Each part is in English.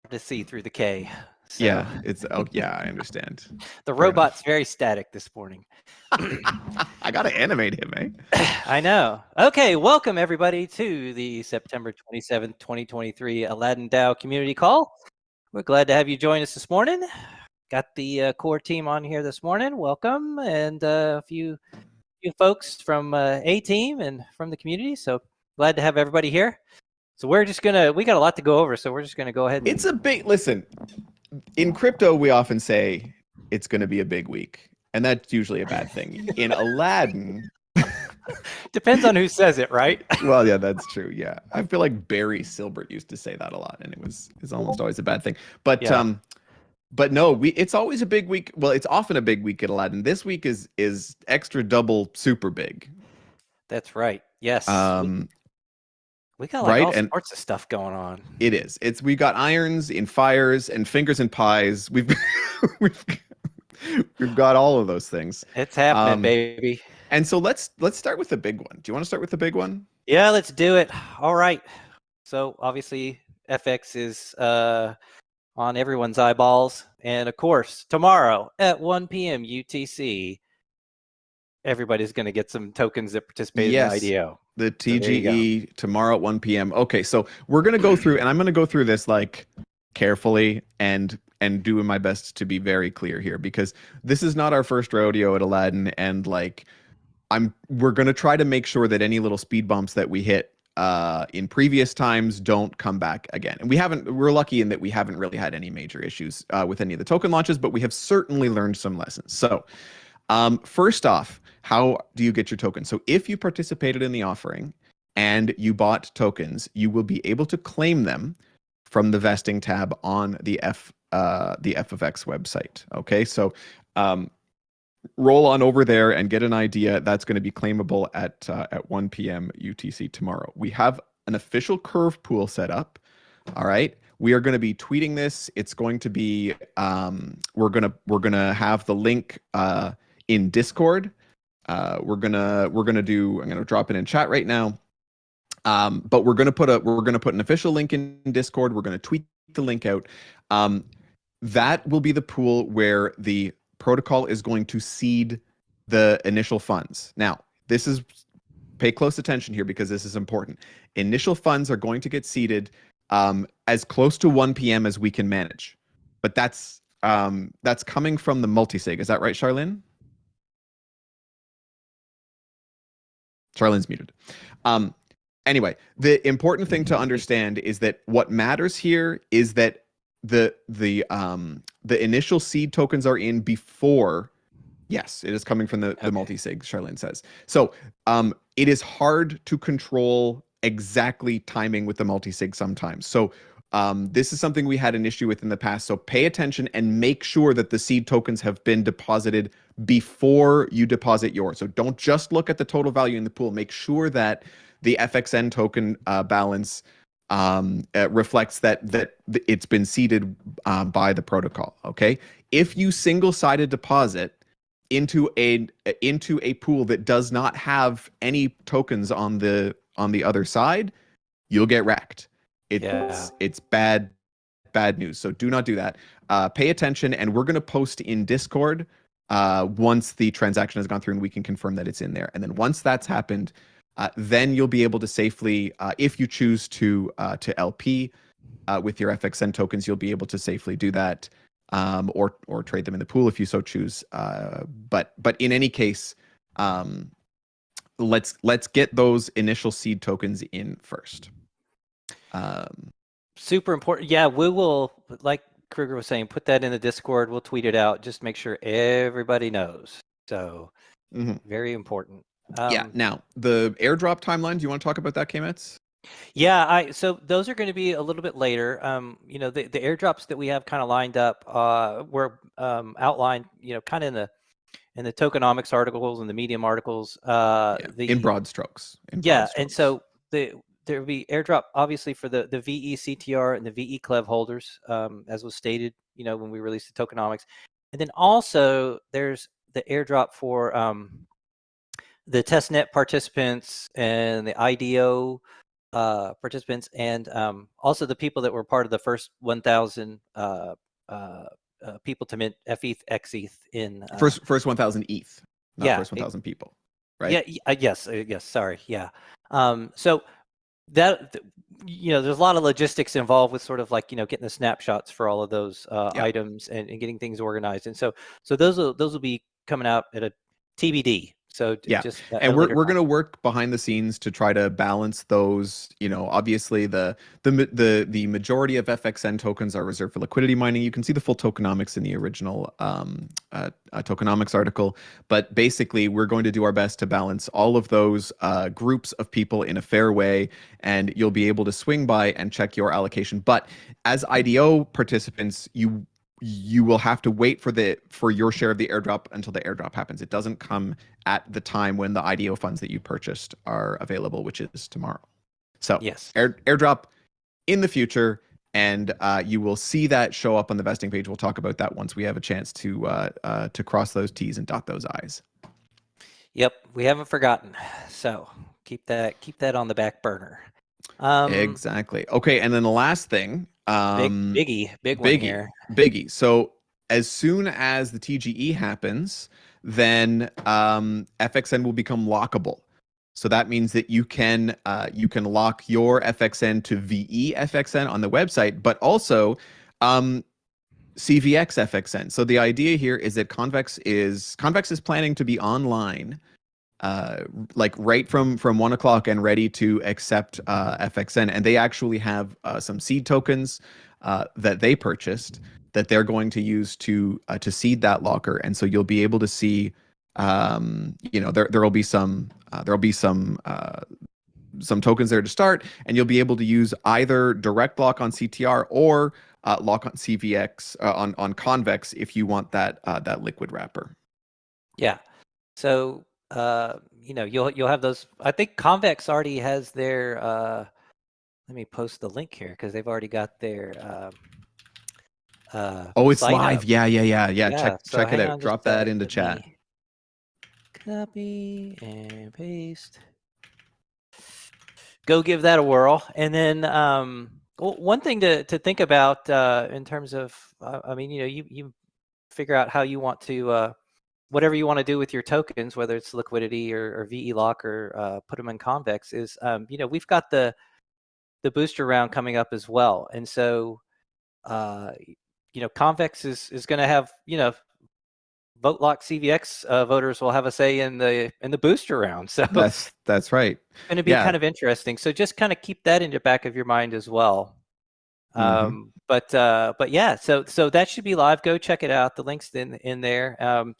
to see through the K. So Yeah, I understand. the Fair robot's enough. very static this morning. I gotta animate him, eh? I know. Okay, welcome everybody to the September 27th, 2023 Aladdin DAO Community Call. We're glad to have you join us this morning. Got the core team on here this morning. Welcome, and a few folks from A team and from the community. So glad to have everybody here. So we got a lot to go over. So we're just gonna go ahead. It's a big listen. In crypto, we often say it's going to be a big week, and that's usually a bad thing. In Aladdin, Depends on who says it, right? well, yeah, that's true. Yeah, I feel like Barry Silbert used to say that a lot, and it's almost always a bad thing. But Yeah. but no, it's always a big week. Well, it's often a big week at Aladdin. This week is extra double super big. That's right. Yes. We got like Right, all and sorts of stuff going on. it is. We got irons in fires and fingers in pies. We've we've got all of those things. It's happening, baby. And so let's start with the big one. Do you want to start with the big one? Yeah, let's do it. All right. So obviously FX is on everyone's eyeballs. And of course, tomorrow at 1 p.m. UTC, everybody's going to get some tokens that participate in the IDO. The TGE tomorrow at 1 p.m. Okay, so we're going to go through, and I'm going to go through this like carefully and doing my best to be very clear here, because this is not our first rodeo at Aladdin, and like we're going to try to make sure that any little speed bumps that we hit in previous times don't come back again. And we're lucky in that we haven't really had any major issues with any of the token launches, but we have certainly learned some lessons. So first off, how do you get your tokens? So if you participated in the offering and you bought tokens, you will be able to claim them from the vesting tab on the FFX website. Okay, so roll on over there and get an idea. That's going to be claimable at 1 p.m. UTC tomorrow. We have an official curve pool set up. All right. We are going to be tweeting this. It's going to be we're gonna have the link in Discord. I'm gonna drop it in chat right now. But we're gonna put an official link in Discord. We're gonna tweet the link out. That will be the pool where the protocol is going to seed the initial funds. Now, pay close attention here because this is important. Initial funds are going to get seeded as close to 1 p.m. as we can manage. But that's coming from the multisig. Is that right, Charlene? Charlene's muted. Anyway, the important thing to understand is that what matters here is that the initial seed tokens are in before. Yes, it is coming from the multisig, Charlene says. So it is hard to control exactly timing with the multisig sometimes. So this is something we had an issue with in the past. So pay attention and make sure that the seed tokens have been deposited before you deposit yours. So don't just look at the total value in the pool. Make sure that the FXN token balance reflects that it's been seeded by the protocol. Okay, if you single-sided deposit into a pool that does not have any tokens on the other side, you'll get wrecked. It's bad news. So do not do that. Pay attention, and we're going to post in Discord once the transaction has gone through and we can confirm that it's in there. And then once that's happened, then you'll be able to safely, if you choose to LP with your FXN tokens, you'll be able to safely do that, or trade them in the pool if you so choose. But in any case, let's get those initial seed tokens in first. Super important. Yeah, we will, like Kruger was saying, put that in the Discord. We'll tweet it out. Just make sure everybody knows. So very important. Yeah. Now the airdrop timeline. Do you want to talk about that, K-Mets? Yeah. So those are going to be a little bit later. The airdrops that we have kind of lined up were outlined, kind of in the tokenomics articles and the Medium articles. In broad strokes. And so there will be airdrop obviously for the VE CTR and the VE Clev holders, as was stated, when we released the tokenomics, and then also there's the airdrop for the testnet participants and the IDO participants, and also the people that were part of the first 1,000 people to mint FETH, XETH in First 1,000 ETH, not yeah, first 1,000 people, right? yeah, yes, sorry, yeah. So that there's a lot of logistics involved with sort of like getting the snapshots for all of those Yeah. items and getting things organized, and so those will be coming out at a TBD. So Yeah. just at And a we're later we're time. going to work behind the scenes to try to balance those, obviously the majority of FXN tokens are reserved for liquidity mining. You can see the full tokenomics in the original tokenomics article, but basically we're going to do our best to balance all of those groups of people in a fair way, and you'll be able to swing by and check your allocation. But as IDO participants, you will have to wait for your share of the airdrop until the airdrop happens. It doesn't come at the time when the IDO funds that you purchased are available, which is tomorrow. So Yes. airdrop in the future, and you will see that show up on the vesting page. We'll talk about that once we have a chance to cross those T's and dot those I's. Yep, we haven't forgotten. So keep that on the back burner. Exactly. Okay, and then the last thing, Big one here. biggie. So as soon as the TGE happens, then FXN will become lockable. So that means that you can lock your FXN to VE FXN on the website, but also CVX FXN. So the idea here is that Convex is planning to be online like right from 1 o'clock and ready to accept FXN. And they actually have some seed tokens that they purchased that they're going to use to seed that locker. And so you'll be able to see, there'll be some tokens there to start, and you'll be able to use either direct lock on CTR or lock on CVX on Convex if you want that liquid wrapper. Yeah. So you'll have those. I think Convex already has their. Let me post the link here because they've already got their. Oh, it's sign live. up. Yeah. Yeah. So Check it hang out. on just Drop a that sec. into Let chat. me copy and paste. Go give that a whirl, and then one thing to think about in terms of I mean you figure out how you want to whatever you want to do with your tokens, whether it's liquidity or VE lock or put them in Convex, is we've got the booster round coming up as well, and so Convex is going to have vote lock CVX voters will have a say in the booster round, so That's right. going to be Yeah. kind of interesting. So just kind of keep that in the back of your mind as well. Mm-hmm. But yeah, so that should be live. Go check it out. The link's in there.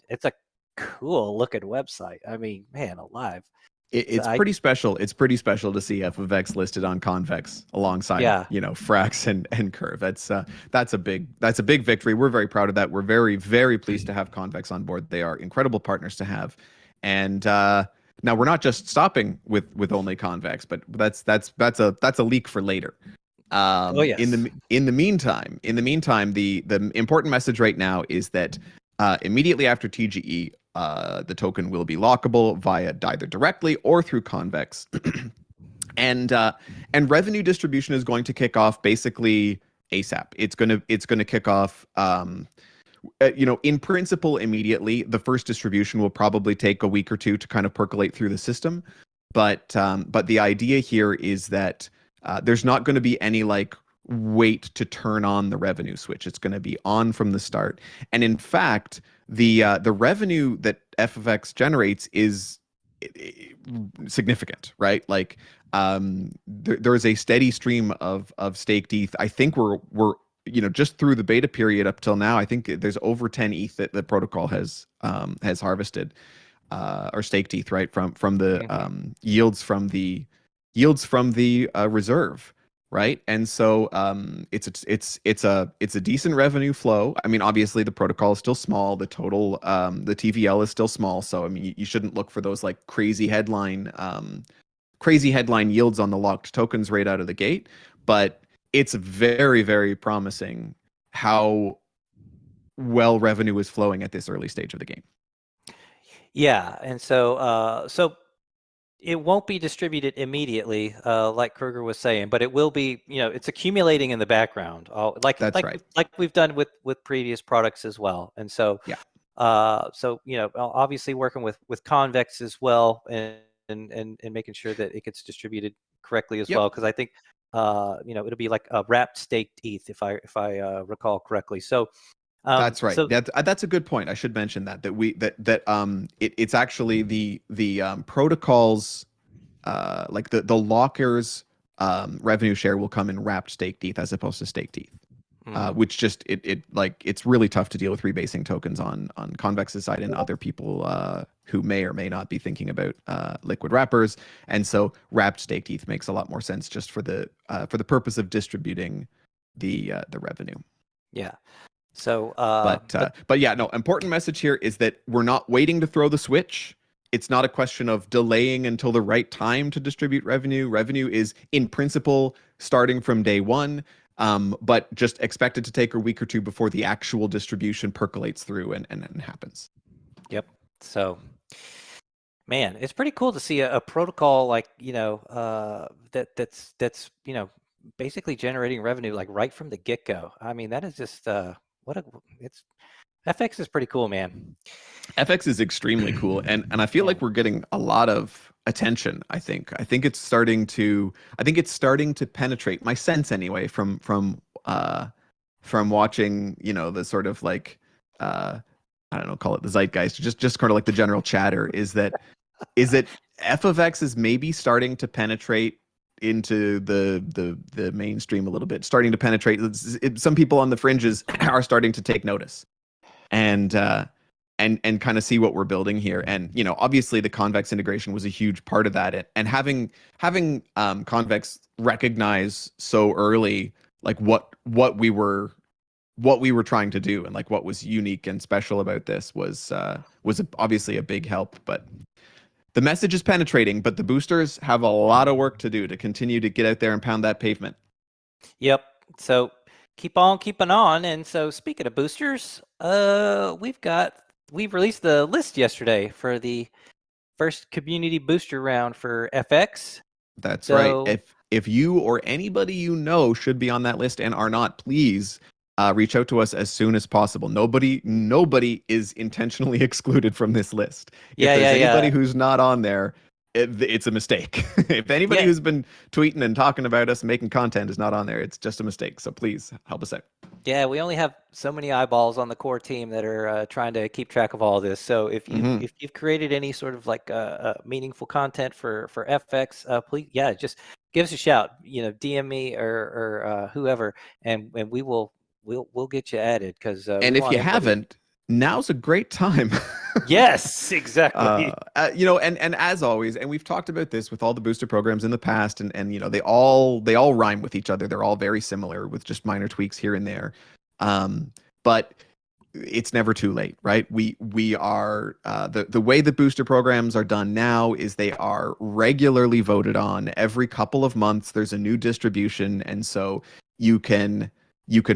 It's a cool looking website. I mean, man, alive. It's pretty special. It's pretty special to see F of X listed on Convex alongside, Yeah. Frax and Curve. That's a big victory. We're very proud of that. We're very, very pleased to have Convex on board. They are incredible partners to have. And now we're not just stopping with only Convex, but that's a leak for later. Oh yes. In the meantime, the important message right now is that immediately after TGE, the token will be lockable via either directly or through Convex, and revenue distribution is going to kick off basically ASAP. It's gonna kick off. In principle, immediately. The first distribution will probably take a week or two to kind of percolate through the system, but the idea here is that there's not going to be any like wait to turn on the revenue switch. It's going to be on from the start. And in fact, the revenue that FFX generates is significant, right? Like there is a steady stream of staked ETH. I think we're just through the beta period up till now, I think there's over 10 ETH that the protocol has harvested or staked ETH, right, from the yields from the reserve, right? And so it's a decent revenue flow. I mean, obviously the protocol is still small. The total the TVL is still small. So I mean, you shouldn't look for those like crazy headline yields on the locked tokens right out of the gate. But it's very, very promising how well revenue is flowing at this early stage of the game. Yeah, and so it won't be distributed immediately, like Kruger was saying, but it will be. It's accumulating in the background, like That's right. like we've done with previous products as well. And so, Yeah. obviously working with Convex as well, and making sure that it gets distributed correctly as Yep. well, because I think it'll be like a wrapped staked ETH if I recall correctly. So That's right. so That's a good point. I should mention it's actually the protocols, like the lockers revenue share will come in wrapped staked ETH as opposed to staked ETH. Which just it's really tough to deal with rebasing tokens on Convex's side and other people who may or may not be thinking about liquid wrappers. And so wrapped staked ETH makes a lot more sense just for the purpose of distributing the revenue. yeah. So, but yeah, no, important message here is that we're not waiting to throw the switch. It's not a question of delaying until the right time to distribute revenue. Revenue is in principle starting from day one, but just expect it to take a week or two before the actual distribution percolates through and happens. Yep. So, man, it's pretty cool to see a protocol like that's basically generating revenue like right from the get go. I mean, that is just it's FX is pretty cool, man. FX is extremely cool, and I feel like we're getting a lot of attention. I think it's starting to penetrate, my sense anyway, from watching the sort of like I don't know, call it the zeitgeist, just kind of like the general chatter is that F of X is maybe starting to penetrate into the mainstream a little bit, starting to penetrate. Some people on the fringes are starting to take notice and kind of see what we're building here. And obviously the Convex integration was a huge part of that, and having Convex recognize so early like what we were trying to do and like what was unique and special about this was obviously a big help. But the message is penetrating, but the boosters have a lot of work to do to continue to get out there and pound that pavement. Yep. So keep on keeping on. And so speaking of boosters, we've released the list yesterday for the first community booster round for FX. That's right. If you or anybody should be on that list and are not, please reach out to us as soon as possible. Nobody is intentionally excluded from this list. If there's anybody who's not on there, it's a mistake. If anybody who's been tweeting and talking about us, making content is not on there, it's just a mistake. So please help us out. Yeah, we only have so many eyeballs on the core team that are trying to keep track of all this. So if you've created any sort of like meaningful content for FX, please, just give us a shout. DM me or whoever, and we'll get you added, because and if you haven't, now's a great time. Yes, exactly. And as always, and we've talked about this with all the booster programs in the past, and they all rhyme with each other. They're all very similar with just minor tweaks here and there. But it's never too late, right? We are the way the booster programs are done now is they are regularly voted on. Every couple of months there's a new distribution, and so you can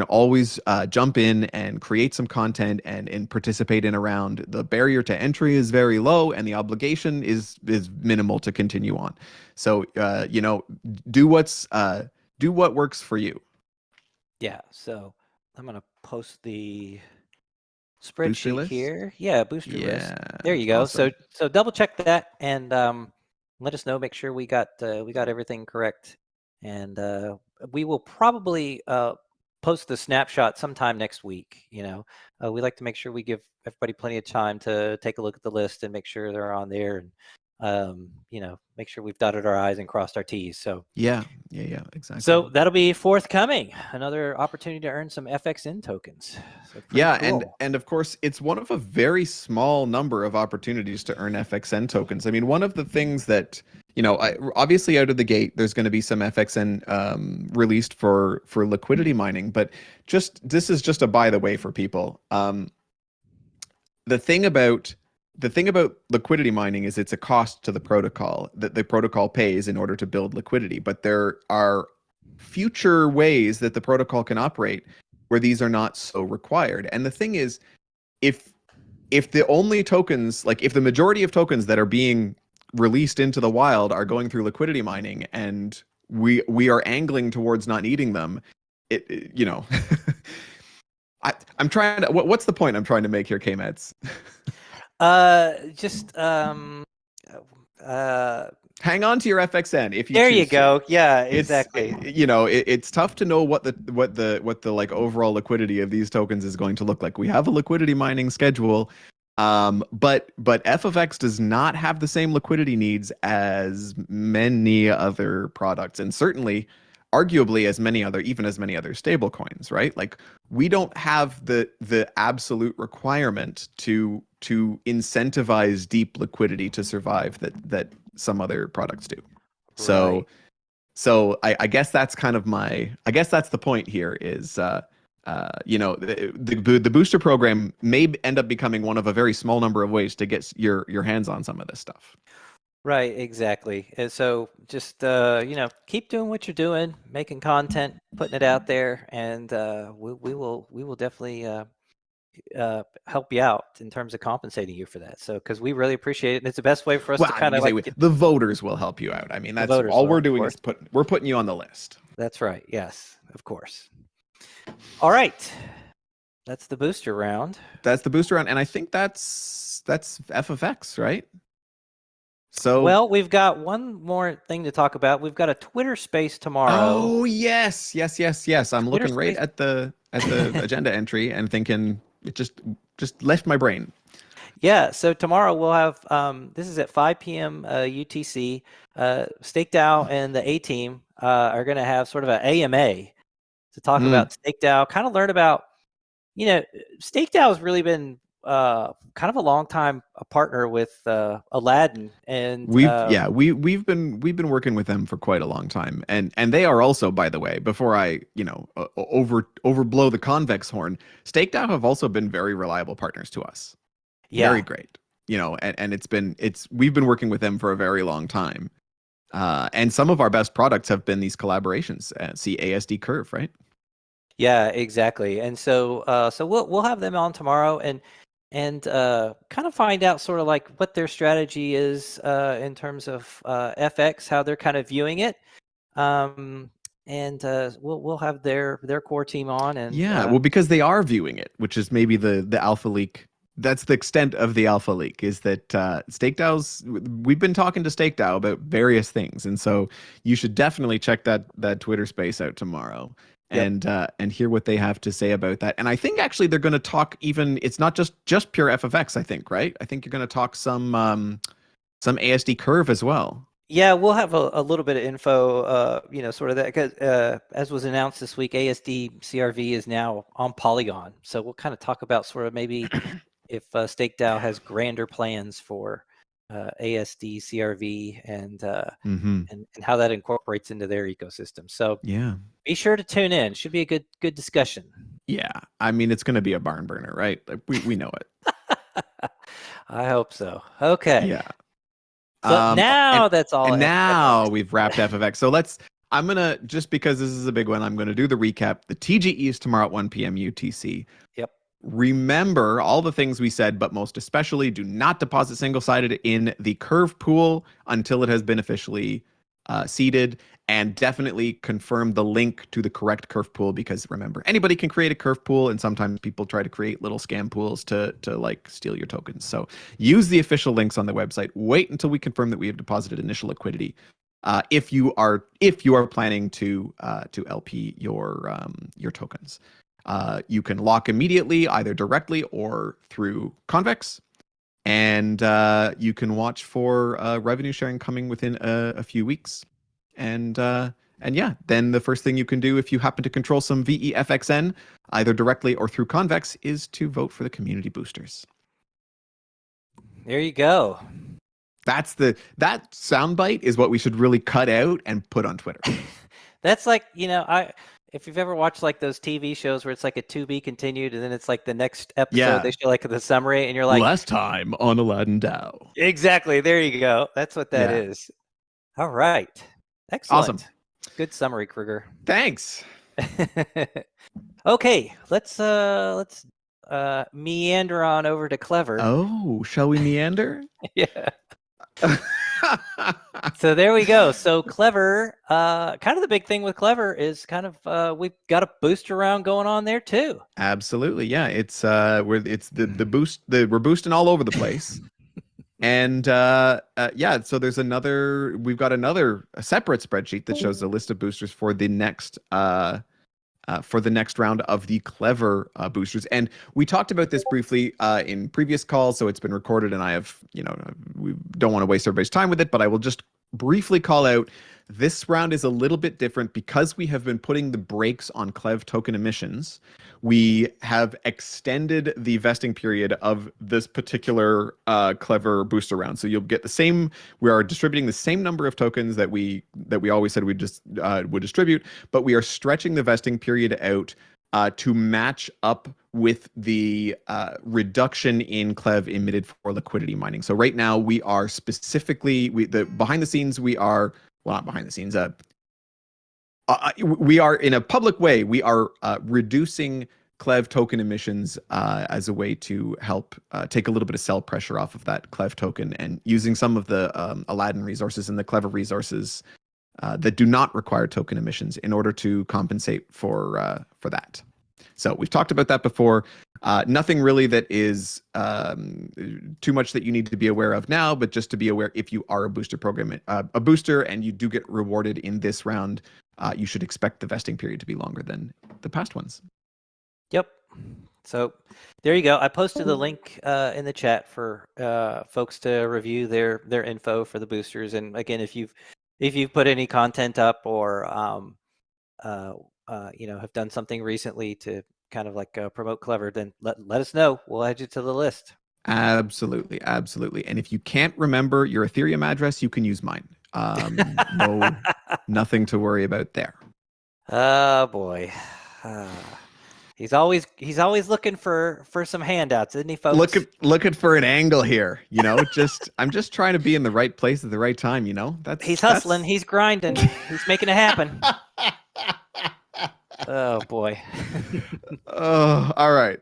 always jump in and create some content and participate in a round. The barrier to entry is very low, and the obligation is minimal to continue on. So do what works for you. Yeah. So I'm gonna post the spreadsheet here. Yeah, booster list. There you go. Awesome. So double check that and let us know. Make sure we got everything correct, and we will probably post the snapshot sometime next week. We like to make sure we give everybody plenty of time to take a look at the list and make sure they're on there, and make sure we've dotted our I's and crossed our T's. So yeah, exactly. So that'll be forthcoming. Another opportunity to earn some FXN tokens. So cool. and of course, it's one of a very small number of opportunities to earn FXN tokens. I mean, one of the things that obviously out of the gate, there's going to be some FXN released for liquidity mining, but this is just a by the way for people. The thing about liquidity mining is it's a cost to the protocol that the protocol pays in order to build liquidity. But there are future ways that the protocol can operate where these are not so required. And the thing is, if the only tokens, like if the majority of tokens that are being released into the wild are going through liquidity mining, and we are angling towards not needing them. You know, I'm trying to. What's the point I'm trying to make here, K-Meds? Just Hang on to your FXN if you there choose you go. to. Yeah, exactly. It's tough to know what the like overall liquidity of these tokens is going to look like. We have a liquidity mining schedule, but FFX does not have the same liquidity needs as many other products, and certainly arguably as many other stable coins, right? Like we don't have the absolute requirement to incentivize deep liquidity to survive that some other products do. So Right. I guess that's kind of I guess that's the point here is the booster program may end up becoming one of a very small number of ways to get your hands on some of this stuff. Right, exactly. And so just keep doing what you're doing, making content, putting it out there, and we will definitely help you out in terms of compensating you for that. So because we really appreciate it, and it's the best way for us Well, to I mean, kind of you say like get the voters will help you out. I mean, the that's voters all will, we're of doing course. is we're putting you on the list. That's right. Yes, of course. All right. That's the booster round. That's the booster round, and I think that's FFX, right? So Well, we've got one more thing to talk about. We've got a Twitter space tomorrow. oh yes. I'm Twitter looking right space. at the agenda entry and thinking it just left my brain. Yeah, so tomorrow we'll have this is at 5 p.m. UTC. StakeDAO and the A team are going to have sort of an AMA to talk about StakeDAO, kind of learn about, StakeDAO has really been kind of a long time a partner with Aladdin, and we've been working with them for quite a long time, and they are also, by the way, before I overblow the convex horn, StakeDAO have also been very reliable partners to us. yeah, Very great, and we've been working with them for a very long time, and some of our best products have been these collaborations. See ASD Curve, right? yeah, exactly. And so we'll have them on tomorrow and kind of find out sort of like what their strategy is in terms of FX, how they're kind of viewing it. And we'll have their core team on, and Well, because they are viewing it, which is maybe the alpha leak. That's the extent of the alpha leak, is that StakeDAO's, we've been talking to StakeDAO about various things, and so you should definitely check that Twitter space out tomorrow and hear what they have to say about that. And I think actually they're going to talk, even it's not just pure FFX, I think, right? I think you're going to talk some ASD Curve as well. Yeah, we'll have a little bit of info, sort of that, because as was announced this week, ASD CRV is now on Polygon. So we'll kind of talk about sort of maybe if StakeDAO has grander plans for ASD CRV and how that incorporates into their ecosystem. So yeah, be sure to tune in. Should be a good discussion. Yeah, I mean, it's going to be a barn burner, right? Like, we know it. I hope so. Okay. Yeah. So now that's all. And now we've wrapped FFX. So I'm going to, just because this is a big one, I'm going to do the recap. The TGE is tomorrow at 1 p.m. UTC. Yep. Remember all the things we said, but most especially, do not deposit single-sided in the Curve pool until it has been officially seeded, and definitely confirm the link to the correct Curve pool, because remember, anybody can create a Curve pool, and sometimes people try to create little scam pools to like steal your tokens. So use the official links on the website. Wait until we confirm that we have deposited initial liquidity. If you are planning to LP your tokens. You can lock immediately, either directly or through Convex, and you can watch for revenue sharing coming within a few weeks. And yeah, then the first thing you can do if you happen to control some VEFXN, either directly or through Convex, is to vote for the community boosters. There you go. That soundbite is what we should really cut out and put on Twitter. That's like, if you've ever watched like those TV shows where it's like a to be continued, and then it's like the next episode they show like the summary, and you're like, last time on Aladdin DAO. Exactly. There you go. That's what that is. All right. Excellent. Awesome. Good summary, Kruger. Thanks. Okay, let's meander on over to Clever. Oh, shall we meander? Yeah. So there we go. So Clever, kind of the big thing with Clever is kind of we've got a booster round going on there too. Absolutely, yeah. It's the boost. We're boosting all over the place. And yeah, so we've got a separate spreadsheet that shows a list of boosters for the next round of the Clever boosters. And we talked about this briefly in previous calls, so it's been recorded, and we don't want to waste everybody's time with it, but I will just briefly call out, this round is a little bit different because we have been putting the brakes on Clev token emissions. We have extended the vesting period of this particular Clever booster round. So you'll get we are distributing the same number of tokens that we always said we just would distribute, but we are stretching the vesting period out to match up with the reduction in Clev emitted for liquidity mining. So right now we are specifically, behind the scenes, well, not behind the scenes, we are in a public way, we are reducing Clev token emissions as a way to help take a little bit of sell pressure off of that Clev token, and using some of the Aladdin resources and the Clever resources that do not require token emissions in order to compensate for that. So we've talked about that before. Nothing really that is too much that you need to be aware of now, but just to be aware, if you are a booster program, a booster, and you do get rewarded in this round, you should expect the vesting period to be longer than the past ones. Yep. So there you go. I posted the link in the chat for folks to review their info for the boosters. And again, if you've put any content up or have done something recently to kind of like promote Clever, then let us know. We'll add you to the list. Absolutely, absolutely. And if you can't remember your Ethereum address, you can use mine. No, nothing to worry about there. Oh boy. He's always looking for some handouts, isn't he, folks? Looking for an angle here, I'm just trying to be in the right place at the right time, He's hustling, he's grinding, he's making it happen. Oh boy. Oh, all right.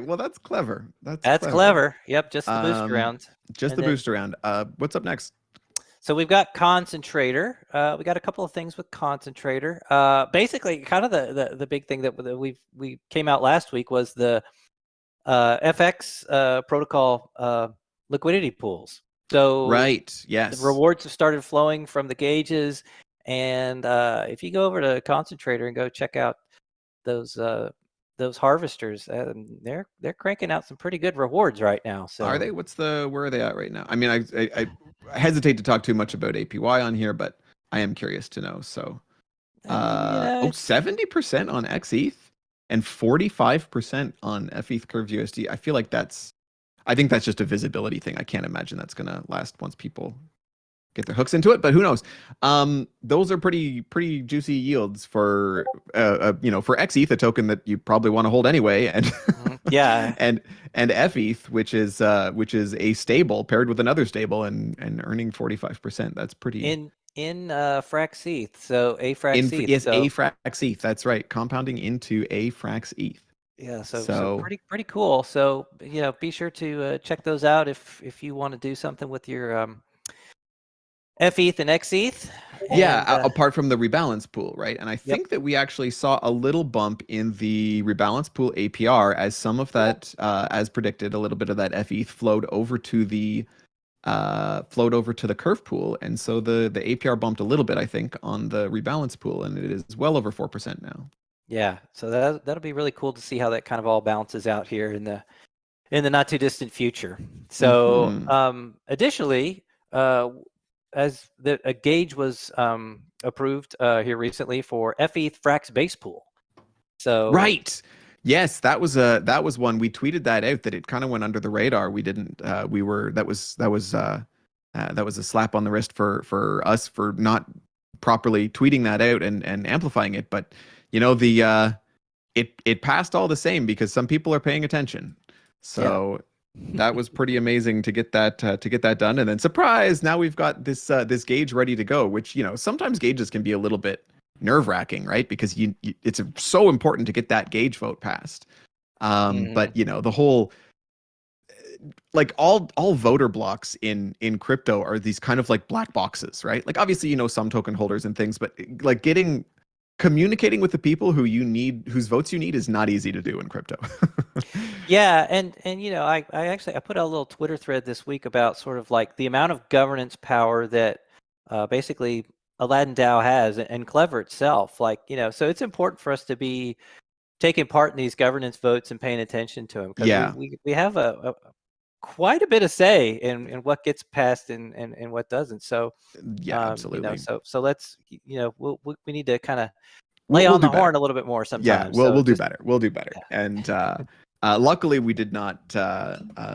Well, that's clever. That's clever. Yep, just the booster round. Just the booster round. What's up next? So we've got Concentrator. We got a couple of things with Concentrator. Basically, kind of the big thing that we came out last week was the FX protocol liquidity pools. So right, yes, the rewards have started flowing from the gauges, and if you go over to Concentrator and go check out those harvesters, they're cranking out some pretty good rewards right now. So are they? Where are they at right now? I mean, I hesitate to talk too much about APY on here, but I am curious to know. So 70% on XETH and 45% on FETH Curve USD. I think that's just a visibility thing. I can't imagine that's gonna last once people get their hooks into it, but who knows? Those are pretty juicy yields for for XETH, a token that you probably want to hold anyway, and yeah, and FETH, which is a stable paired with another stable and earning 45%. That's pretty in Frax ETH. So AFRAX ETH. Yes, AFRAX ETH. That's right, compounding into AFRAX ETH. Yeah, so pretty cool. So be sure to check those out if you want to do something with your FETH and XETH. Yeah, apart from the rebalance pool, right? And I think that we actually saw a little bump in the rebalance pool APR as some of that, as predicted, a little bit of that FETH flowed over to the curve pool, and so the APR bumped a little bit, I think, on the rebalance pool, and it is well over 4% now. Yeah, so that'll be really cool to see how that kind of all balances out here in the not too distant future. So additionally, as a gauge was approved here recently for FETH Frax base pool. So right, yes, that was one we tweeted that out, that it kind of went under the radar. We didn't that was a slap on the wrist for us for not properly tweeting that out and amplifying it, but it passed all the same because some people are paying attention. So that was pretty amazing to get that done, and then surprise, now we've got this gauge ready to go, which sometimes gauges can be a little bit nerve-wracking, right? Because it's so important to get that gauge vote passed. But the whole like all voter blocks in crypto are these kind of like black boxes, right? Like obviously, some token holders and things, but like communicating with the people whose votes you need is not easy to do in crypto. Yeah, and I actually I put out a little Twitter thread this week about sort of like the amount of governance power that basically Aladdin DAO has, and Clever itself. Like, so it's important for us to be taking part in these governance votes and paying attention to them, because Yeah. we have a quite a bit of say in what gets passed and what doesn't. So Yeah, absolutely. so let's we need to kind of lay We'll on the do better. horn a little bit more Yeah, sometimes. we'll So do better. We'll do better. And luckily, we did not.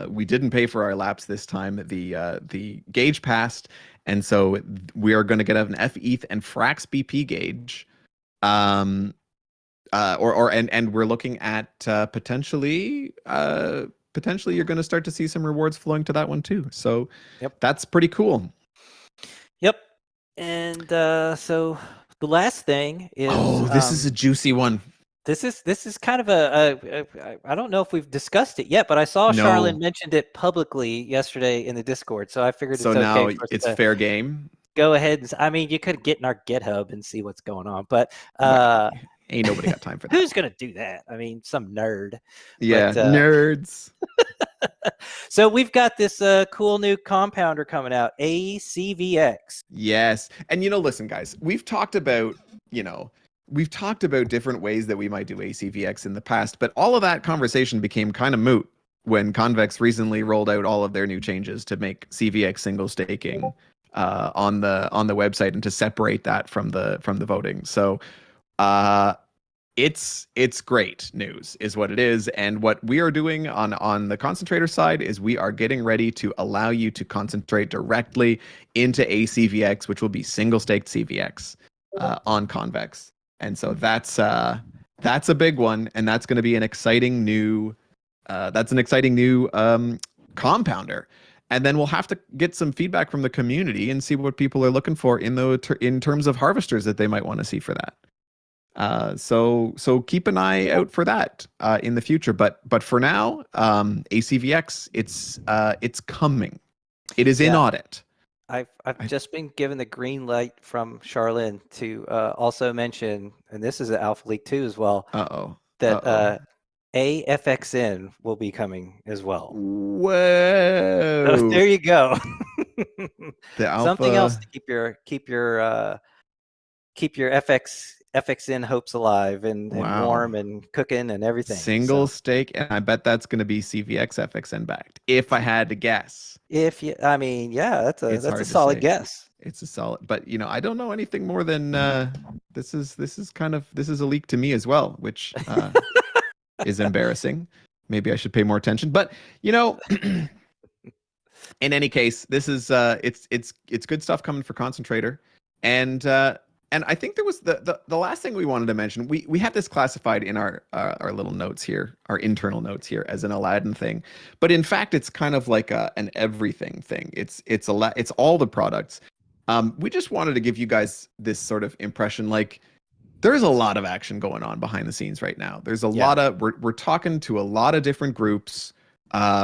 We didn't pay for our laps this time. The gauge passed, and so we are going to get an FETH and Frax BP gauge. And we're looking at potentially you're going to start to see some rewards flowing to that one too. So Yep. That's pretty cool. Yep. And so the last thing is, this is a juicy one. This is kind of I don't know if we've discussed it yet, but I saw No. Charlene mentioned it publicly yesterday in the Discord, so I figured So it's okay now for us it's to fair game. go ahead and I mean, you could get in our GitHub and see what's going on, but ain't nobody got time for that. who's gonna do that? I mean, some nerd. Yeah, but, nerds. So we've got this cool new compounder coming out, ACVX. Yes, and listen, guys, we've talked about different ways that we might do ACVX in the past, but all of that conversation became kind of moot when Convex recently rolled out all of their new changes to make CVX single staking on the website and to separate that from the voting. So it's great news is what it is. And what we are doing on the concentrator side is we are getting ready to allow you to concentrate directly into ACVX, which will be single staked CVX on Convex. And so that's a big one, and that's going to be an exciting new compounder. And then we'll have to get some feedback from the community and see what people are looking for in terms of harvesters that they might want to see for that. So keep an eye out for that in the future. But for now, ACVX, it's coming. It is in audit. I've just been given the green light from Charlene to also mention, and this is an alpha leak too as well. That AFXN will be coming as well. Whoa! So there you go. The alpha... Something else to keep your FXN hopes alive and warm and cooking and everything. Single stake, and I bet that's going to be CVX FXN backed. If I had to guess. That's a solid guess. It's a solid, but I don't know anything more than this is a leak to me as well, which is embarrassing. Maybe I should pay more attention. But in any case, this is it's good stuff coming for Concentrator, and I think there was the last thing we wanted to mention. We have this classified in our little notes here, our internal notes here, as an Aladdin thing, but in fact, it's kind of like an everything thing. It's all the products. We just wanted to give you guys this sort of impression, like there's a lot of action going on behind the scenes right now. There's a lot of we're talking to a lot of different groups,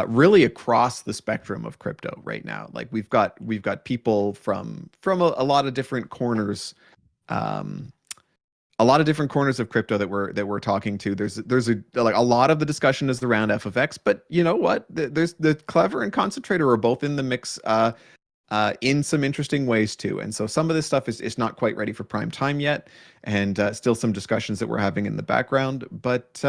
really across the spectrum of crypto right now. Like we've got people from a lot of different corners. A lot of different corners of crypto that we're talking to. There's a lot of the discussion is around FFX, but you know what? There's the Clever and Concentrator are both in the mix in some interesting ways too. And so some of this stuff is not quite ready for prime time yet, and still some discussions that we're having in the background. But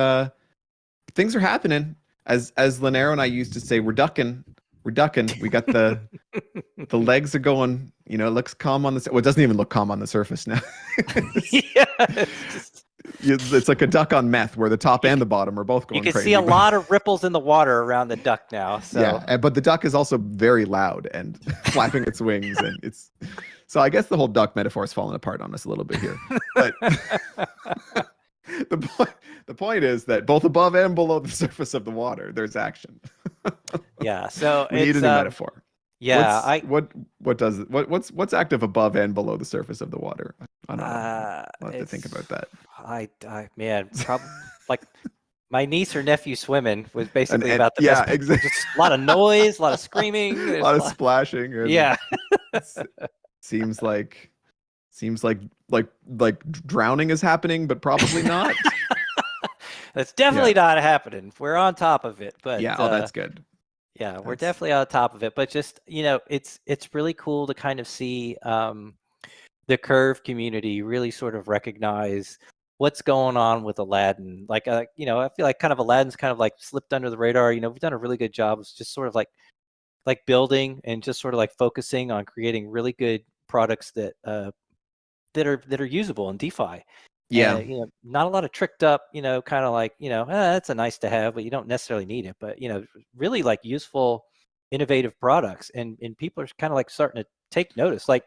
things are happening. As Linero and I used to say, we're ducking. We got the legs are going. It looks calm on the. Well, it doesn't even look calm on the surface now. It's like a duck on meth, where the top and the bottom are both going crazy. You can see a lot of ripples in the water around the duck now. So. Yeah, but the duck is also very loud and flapping its wings, and it's. So I guess the whole duck metaphor is falling apart on us a little bit here. But the point is that both above and below the surface of the water, there's action. Yeah, so we need a new metaphor. Yeah, what's active above and below the surface of the water? I don't know. I'll have to think about that. Man, probably like My niece or nephew swimming was basically And about the yeah, best. exactly. Just a lot of noise, a lot of screaming. A There's lot of splashing and yeah. s- seems like seems like drowning is happening, but probably not. That's definitely Yeah. not happening. We're on top of it, but Yeah, oh, that's good. yeah, we're That's definitely on top of it. But just it's really cool to kind of see the Curve community really sort of recognize what's going on with Aladdin. Like, I feel like kind of Aladdin's kind of like slipped under the radar. We've done a really good job of just sort of like building and just sort of like focusing on creating really good products that that are usable in DeFi. yeah. Not a lot of tricked up, kind of like, that's a nice to have, but you don't necessarily need it. But really like useful, innovative products, and people are kind of like starting to take notice. Like,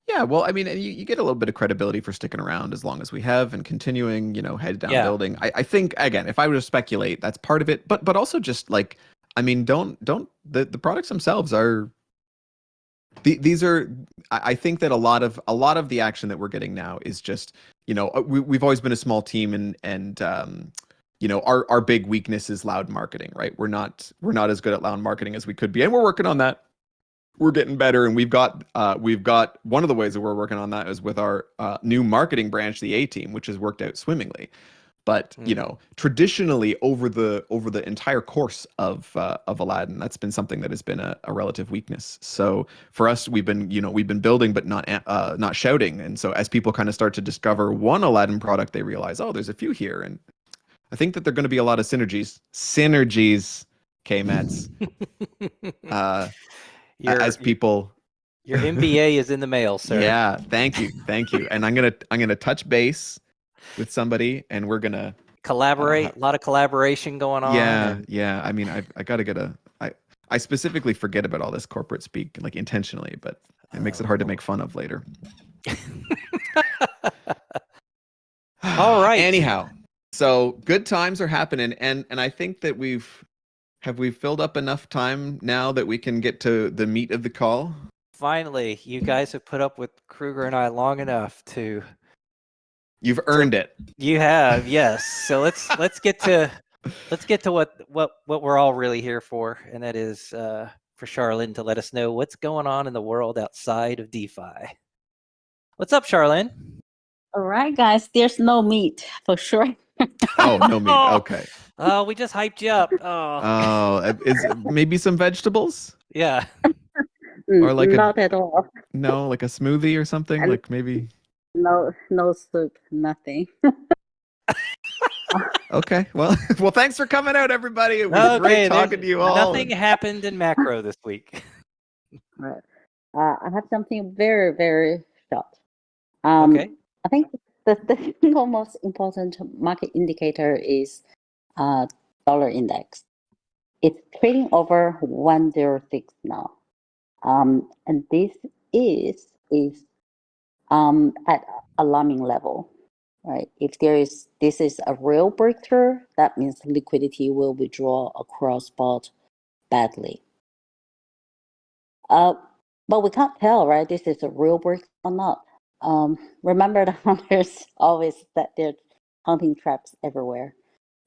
Yeah, well, I mean, and you get a little bit of credibility for sticking around as long as we have and continuing, head down yeah, building. I think again, if I were to speculate, that's part of it. But also just like, I mean, don't the products themselves are these are I think that a lot of the action that we're getting now is just, we've always been a small team and our big weakness is loud marketing, right? We're not as good at loud marketing as we could be, and we're working on that. We're getting better, and we've got one of the ways that we're working on that is with our new marketing branch, the A team, which has worked out swimmingly. But traditionally over the entire course of Aladdin, that's been something that has been a relative weakness. So for us, we've been building but not shouting. And so as people kind of start to discover one Aladdin product, they realize, oh, there's a few here, and I think that there are going to be a lot of synergies, K-Mets, your as people. your MBA is in the mail, sir. Yeah, thank you, and I'm gonna touch base with somebody, and we're gonna Collaborate, a lot of collaboration going on, yeah, and yeah. I mean, I gotta get I specifically forget about all this corporate speak, like intentionally, but it makes it hard to make fun of later. All right. Anyhow, so good times are happening, and I think that we filled up enough time now that we can get to the meat of the call. Finally, you guys have put up with Kruger and I long enough to. You've earned it. You have, yes. So let's get to what we're all really here for, and that is for Charlene to let us know what's going on in the world outside of DeFi. What's up, Charlene? All right, guys. There's no meat for sure. Oh, no meat. Okay. Oh, we just hyped you up. Oh, Oh, is maybe some vegetables? yeah. Or like not at all. No, like a smoothie or something, And like maybe. no soup, nothing. Okay, well, thanks for coming out, everybody. It was great talking to you all. Nothing happened in macro this week. Right. I have something very, very short. Okay. I think the single most important market indicator is dollar index. It's trading over 106 now. And this is at alarming level, right? If this is a real breakthrough, that means liquidity will withdraw across board badly. But we can't tell, right? This is a real breakthrough or not. Remember, the hunters always set their hunting traps everywhere.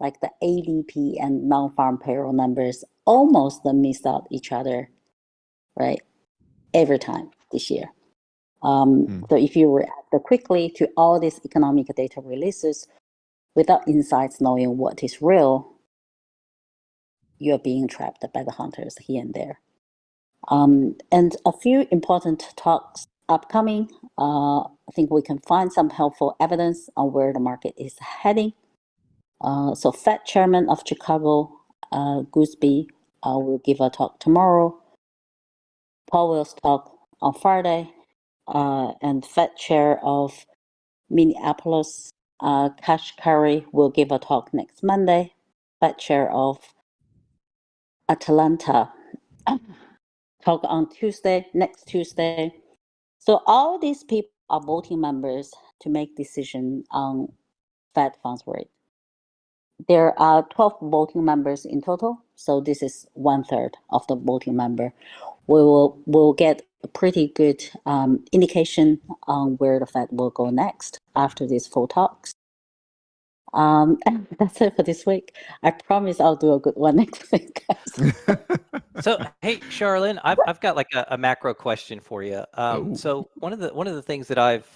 Like the ADP and non-farm payroll numbers almost miss out each other, right? Every time this year. So if you react quickly to all these economic data releases without insights knowing what is real, you're being trapped by the hunters here and there. And a few important talks upcoming. I think we can find some helpful evidence on where the market is heading. So Fed Chairman of Chicago, Gooseby, will give a talk tomorrow. Powell's talk on Friday. And Fed Chair of Minneapolis, Kashkari, will give a talk next Monday. Fed Chair of Atlanta, talk on next Tuesday. So all these people are voting members to make decision on Fed funds rate. There are 12 voting members in total, so this is 1/3 of the voting member. We'll get a pretty good indication on where the Fed will go next after these full talks. And that's it for this week. I promise I'll do a good one next week, guys. So, hey, Charlene, I've got like a macro question for you. Oh. So one of the things that I've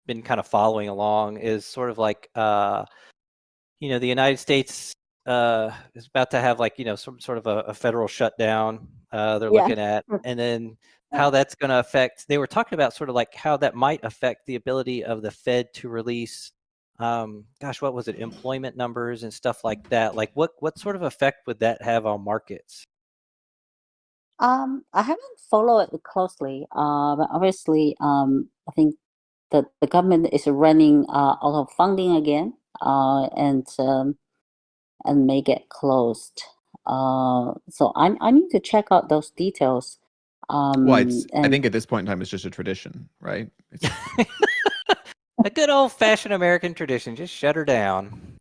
been kind of following along is sort of like, you know, the United States is about to have like, you know, some sort of a federal shutdown they're Yeah. looking at, and then Yeah. how that's going to affect. They were talking about sort of like how that might affect the ability of the Fed to release, gosh, what was it, employment numbers and stuff like that. Like, what sort of effect would that have on markets? I haven't followed it closely, but obviously, I think that the government is running out of funding again, and may get closed. So I need to check out those details. Well, I And think at this point in time, it's just a tradition, right? It's, A good old-fashioned American tradition. Just shut her down.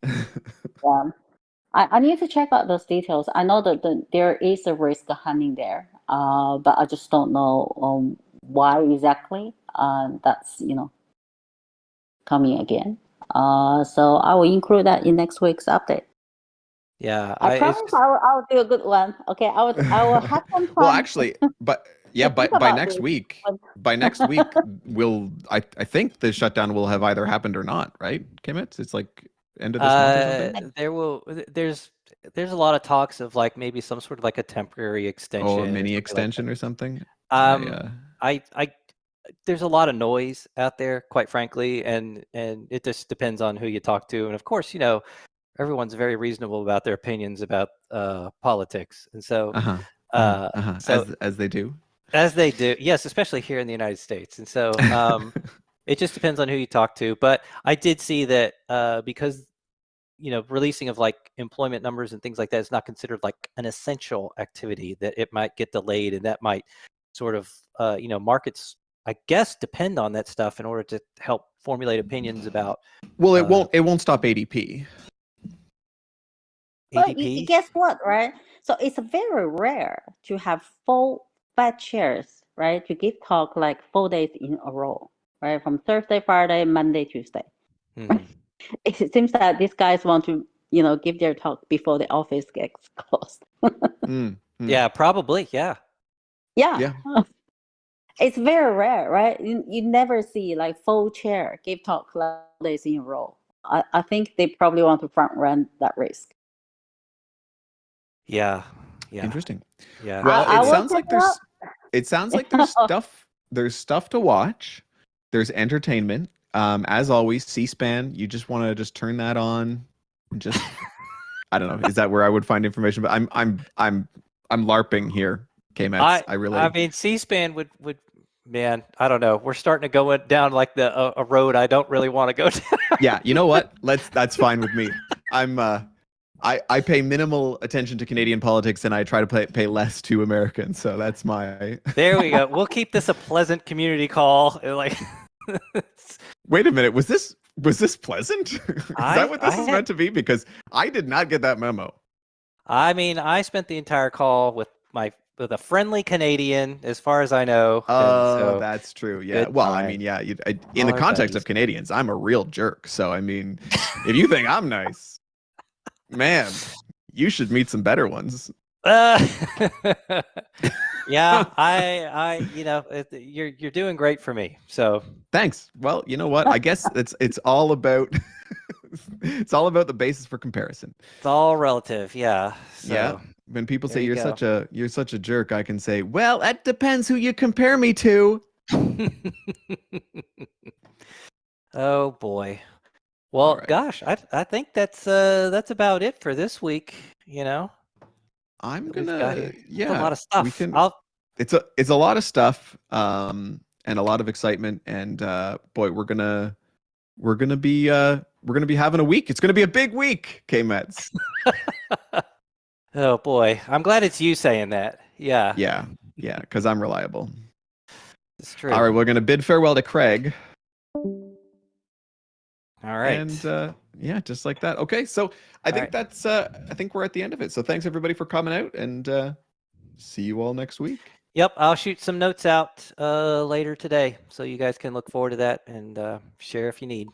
I need to check out those details. I know that there is a risk hanging there, but I just don't know why exactly. That's coming again. So I will include that in next week's update. Yeah, I it's promise just, I'll do a good one. Okay, I will have some time. well, actually, but yeah, to think by about next this. week, by next week, I think the shutdown will have either happened or not, right, Kimmits? It's like end of this month or something. there's a lot of talks of like maybe some sort of like a temporary extension Oh, a or mini something like extension or something. that. I there's a lot of noise out there, quite frankly, and it just depends on who you talk to. And of course, you know, everyone's very reasonable about their opinions about politics, and so so As they do. as they do, yes, especially here in the United States. And so it just depends on who you talk to. But I did see that because, you know, releasing of like employment numbers and things like that is not considered like an essential activity, that it might get delayed, and that might sort of, you know, markets, I guess, depend on that stuff in order to help formulate opinions about Well, it won't stop ADP. But ADP. guess what, right? So it's very rare to have full Fed chairs, right? To give talk like 4 days in a row, right? From Thursday, Friday, Monday, Tuesday. Mhm. It seems that these guys want to, give their talk before the office gets closed. Yeah, probably. Yeah. Yeah. It's very rare, right? You never see like full chair give talk 4 days in a row. I think they probably want to front run that risk. Yeah. Yeah. Interesting. Yeah. Well, I it will sounds check like it out. there's stuff to watch. There's entertainment. As always, C-SPAN. You just want to just turn that on. Just I don't know. Is that where I would find information? But I'm LARPing here. K-Mets. I mean, C-SPAN would man, I don't know. We're starting to go down like a road I don't really want to go down. Yeah, you know what? That's fine with me. I pay minimal attention to Canadian politics, and I try to pay less to Americans. So that's my. There we go. We'll keep this a pleasant community call. Like, Wait a minute. Was this pleasant? Is that what this is meant to be? Because I did not get that memo. I mean, I spent the entire call with a friendly Canadian, as far as I know. Oh, so that's true. Yeah. Well, I mean, yeah. In the context of Canadians, I'm a real jerk. So I mean, if you think I'm nice, man, you should meet some better ones. Yeah, you're doing great for me. So thanks. Well, you know what? I guess it's all about it's all about the basis for comparison. It's all relative. Yeah. So, yeah. When people say you're such a jerk, I can say, well, that depends who you compare me to. Oh boy. Well, right. Gosh, I think that's about it for this week. You know, I'm a lot of stuff. It's a lot of stuff, and a lot of excitement, and boy, we're gonna be having a week. It's gonna be a big week, K-Mets. Oh boy, I'm glad it's you saying that. Yeah. Yeah, because I'm reliable. It's true. All right, we're gonna bid farewell to Craig. All right. And yeah, just like that. Okay, so I think that's I think we're at the end of it. So thanks everybody for coming out, and see you all next week. Yep, I'll shoot some notes out later today, so you guys can look forward to that and share if you need.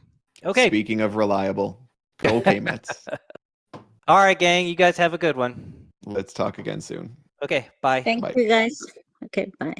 Okay. Speaking of reliable. Okay, Mets. All right, gang. You guys have a good one. Let's talk again soon. Okay, bye. Thank Bye. you guys. Okay, bye.